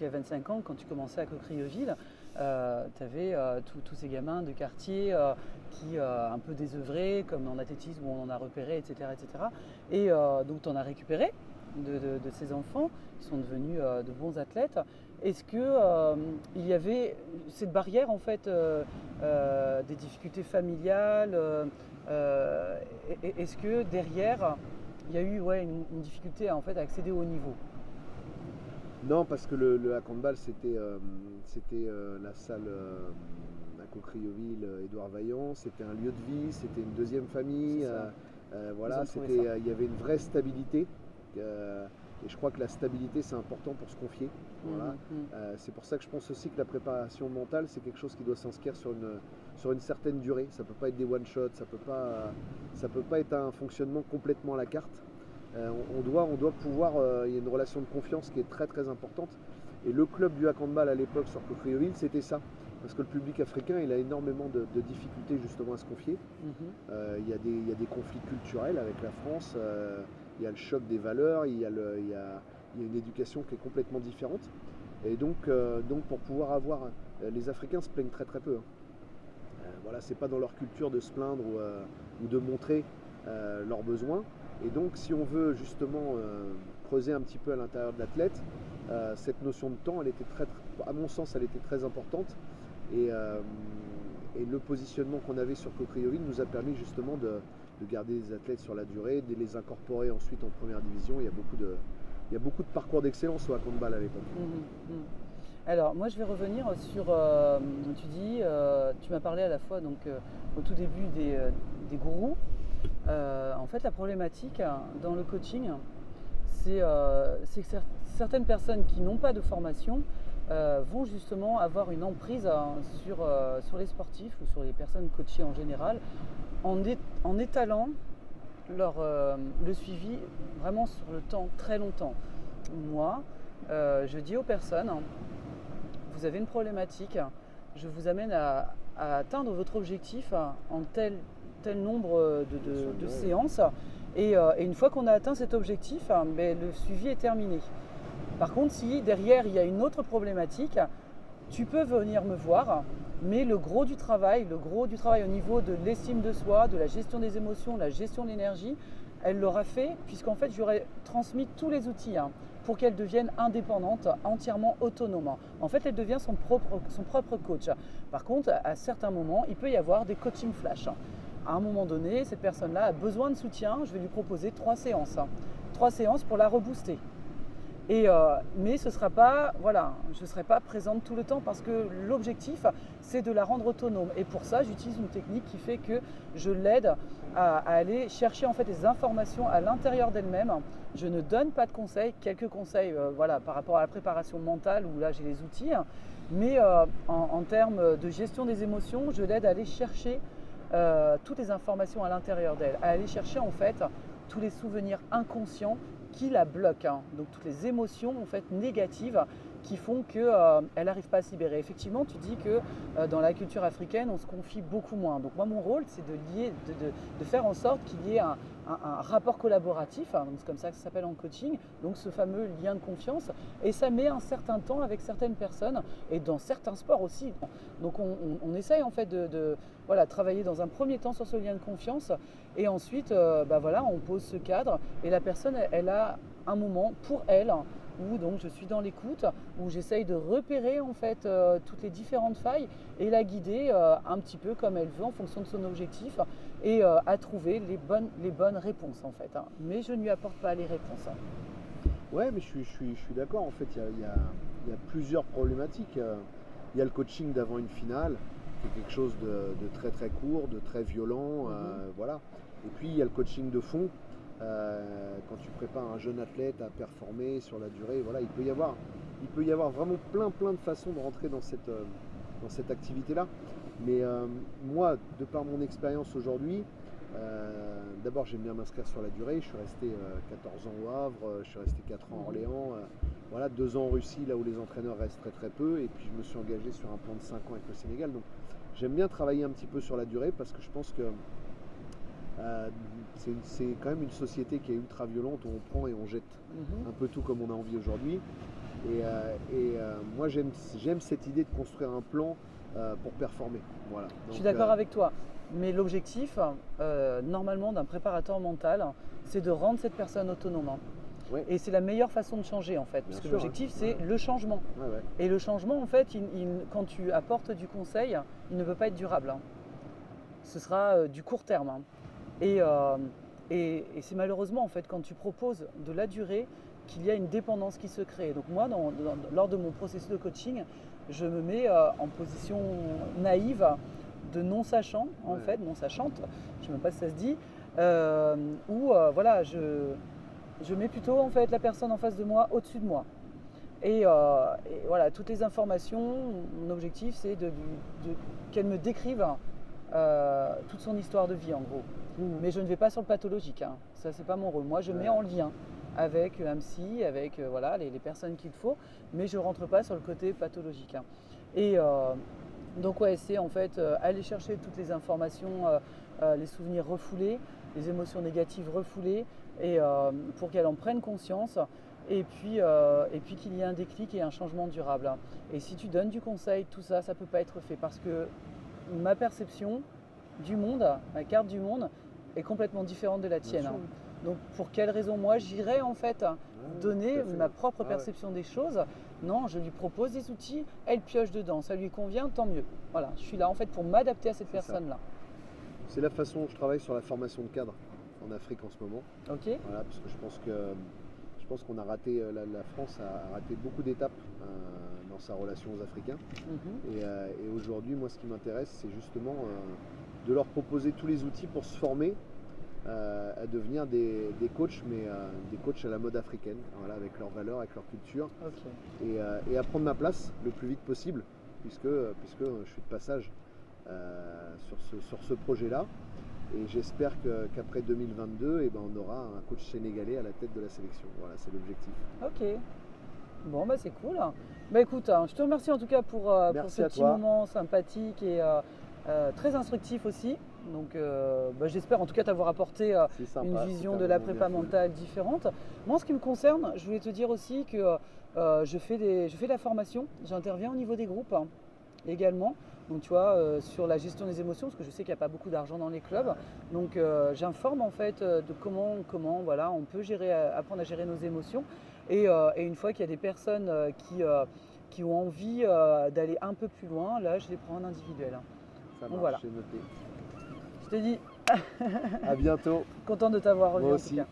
Donc il y a 25 ans, quand tu commençais à Coquerilleville, tu avais tous ces gamins de quartier qui un peu désœuvrés, comme en athlétisme où on en a repéré, etc. etc. Et donc tu en as récupéré de ces enfants qui sont devenus de bons athlètes. Est-ce que il y avait cette barrière en fait des difficultés familiales est-ce que derrière il y a eu une difficulté en fait, à accéder au haut niveau? Non, parce que le handball, c'était la salle à Coquerilleville, Édouard Vaillant. C'était un lieu de vie, c'était une deuxième famille. C'est ça. Ils Voilà, ont trouvé ça. il y avait une vraie stabilité. Et je crois que la stabilité, c'est important pour se confier. Voilà. C'est pour ça que je pense aussi que la préparation mentale, c'est quelque chose qui doit s'inscrire sur une certaine durée. Ça ne peut pas être des one-shots, ça peut pas être un fonctionnement complètement à la carte. On doit pouvoir, il y a une relation de confiance qui est très très importante. Et le club du handball à l'époque sur Coquerilleville, c'était ça. Parce que le public africain, il a énormément de difficultés justement à se confier. Il y a des conflits culturels avec la France, il y a le choc des valeurs, il y a une éducation qui est complètement différente. Et donc pour pouvoir avoir, les Africains se plaignent très très peu. Voilà, c'est pas dans leur culture de se plaindre ou de montrer leurs besoins. Et donc, si on veut justement creuser un petit peu à l'intérieur de l'athlète, cette notion de temps, à mon sens, elle était très importante. Et le positionnement qu'on avait sur Coquerilleville nous a permis justement de garder les athlètes sur la durée, de les incorporer ensuite en première division. Il y a beaucoup de parcours d'excellence au handball à l'époque. Alors, moi, je vais revenir sur, tu m'as parlé à la fois donc, au tout début des gourous. En fait, la problématique dans le coaching, c'est que certaines personnes qui n'ont pas de formation vont justement avoir une emprise sur les sportifs ou sur les personnes coachées en général en étalant le suivi vraiment sur le temps, très longtemps. Moi, je dis aux personnes, vous avez une problématique, je vous amène à atteindre votre objectif en tel nombre de séances. Et une fois qu'on a atteint cet objectif, le suivi est terminé. Par contre, si derrière il y a une autre problématique, tu peux venir me voir, mais le gros du travail au niveau de l'estime de soi, de la gestion des émotions, de la gestion de l'énergie, elle l'aura fait, puisqu'en fait j'aurais transmis tous les outils pour qu'elle devienne indépendante, entièrement autonome. En fait, elle devient son propre coach. Par contre, à certains moments, il peut y avoir des coaching flash. À un moment donné, cette personne-là a besoin de soutien, je vais lui proposer 3 séances. 3 séances pour la rebooster. Mais je ne serai pas présente tout le temps parce que l'objectif, c'est de la rendre autonome. Et pour ça, j'utilise une technique qui fait que je l'aide à aller chercher en fait des informations à l'intérieur d'elle-même. Je ne donne pas de conseils, quelques conseils par rapport à la préparation mentale où là j'ai les outils. Mais en termes de gestion des émotions, je l'aide à aller chercher toutes les informations à l'intérieur d'elle, à aller chercher en fait tous les souvenirs inconscients qui la bloquent, donc toutes les émotions en fait négatives qui font qu'elle n'arrive pas à se libérer. Effectivement, tu dis que dans la culture africaine, on se confie beaucoup moins. Donc moi, mon rôle, c'est de faire en sorte qu'il y ait un rapport collaboratif, donc c'est comme ça que ça s'appelle en coaching, donc ce fameux lien de confiance. Et ça met un certain temps avec certaines personnes et dans certains sports aussi. Donc on essaye en fait de travailler dans un premier temps sur ce lien de confiance et ensuite on pose ce cadre et la personne elle a un moment pour elle où donc je suis dans l'écoute, où j'essaye de repérer en fait toutes les différentes failles et la guider un petit peu comme elle veut en fonction de son objectif et à trouver les bonnes réponses en fait. Mais je ne lui apporte pas les réponses. Ouais, mais je suis d'accord. En fait, il y a plusieurs problématiques. Il y a le coaching d'avant une finale, qui est quelque chose de très très court, de très violent. Voilà. Et puis il y a le coaching de fond. Quand tu prépares un jeune athlète à performer sur la durée, voilà, il peut y avoir vraiment plein de façons de rentrer dans cette activité-là. Mais moi, de par mon expérience aujourd'hui, d'abord j'aime bien m'inscrire sur la durée. Je suis resté 14 ans au Havre, je suis resté 4 ans à Orléans, 2 ans en Russie, là où les entraîneurs restent très très peu, et puis je me suis engagé sur un plan de 5 ans avec le Sénégal. Donc j'aime bien travailler un petit peu sur la durée parce que je pense que c'est quand même une société qui est ultra violente où on prend et on jette un peu tout comme on a envie aujourd'hui. Moi, j'aime cette idée de construire un plan pour performer. Voilà. Je suis d'accord avec toi. Mais l'objectif, normalement, d'un préparateur mental, c'est de rendre cette personne autonome. Ouais. Et c'est la meilleure façon de changer, en fait. Parce que l'objectif, c'est le changement. Ouais. Et le changement, en fait, quand tu apportes du conseil, il ne peut pas être durable. Ce sera du court terme. Et c'est malheureusement, en fait, quand tu proposes de la durée, qu'il y a une dépendance qui se crée. Donc moi, lors de mon processus de coaching, je me mets en position naïve de non-sachant, en fait, non-sachante, je ne sais même pas si ça se dit, où voilà, je mets plutôt en fait la personne en face de moi au-dessus de moi. Et voilà, toutes les informations, mon objectif c'est qu'elle me décrive toute son histoire de vie en gros. Mais je ne vais pas sur le pathologique, hein. Ça c'est pas mon rôle. Moi je mets en lien avec un psy, avec voilà, les personnes qu'il faut, mais je ne rentre pas sur le côté pathologique, hein. Et donc ouais, c'est en fait aller chercher toutes les informations, les souvenirs refoulés, les émotions négatives refoulées, et pour qu'elle en prenne conscience, et puis qu'il y ait un déclic et un changement durable. Et si tu donnes du conseil, tout ça, ça ne peut pas être fait parce que ma perception du monde, ma carte du monde est complètement différente de la tienne. Donc pour quelle raison moi j'irais en fait donner ma propre perception des choses? Non, je lui propose des outils, elle pioche dedans, ça lui convient, tant mieux. Voilà, je suis là en fait pour m'adapter à cette personne-là. C'est la façon dont je travaille sur la formation de cadre en Afrique en ce moment. Ok. Voilà, parce que je pense qu'on a raté, la France a raté beaucoup d'étapes dans sa relation aux Africains. Et aujourd'hui, moi ce qui m'intéresse, c'est justement de leur proposer tous les outils pour se former à devenir des coachs, mais des coachs à la mode africaine, voilà, avec leurs valeurs, avec leur culture, et à prendre ma place le plus vite possible, puisque je suis de passage sur ce projet-là, et j'espère qu'après 2022, on aura un coach sénégalais à la tête de la sélection. Voilà, c'est l'objectif. Ok. Bon, bah c'est cool. Bah écoute, je te remercie en tout cas pour ce petit moment sympathique et très instructif aussi. Donc j'espère en tout cas t'avoir apporté une vision de la prépa mentale différente. Moi, en ce qui me concerne, je voulais te dire aussi que je fais de la formation, j'interviens au niveau des groupes également. Donc tu vois, sur la gestion des émotions, parce que je sais qu'il n'y a pas beaucoup d'argent dans les clubs. Donc j'informe en fait de comment voilà, on peut apprendre à gérer nos émotions. Et une fois qu'il y a des personnes qui ont envie d'aller un peu plus loin, là je les prends en individuel. Ça marche, voilà. J'ai noté. Je te dis à bientôt. Content de t'avoir revu Moi en aussi. tout cas.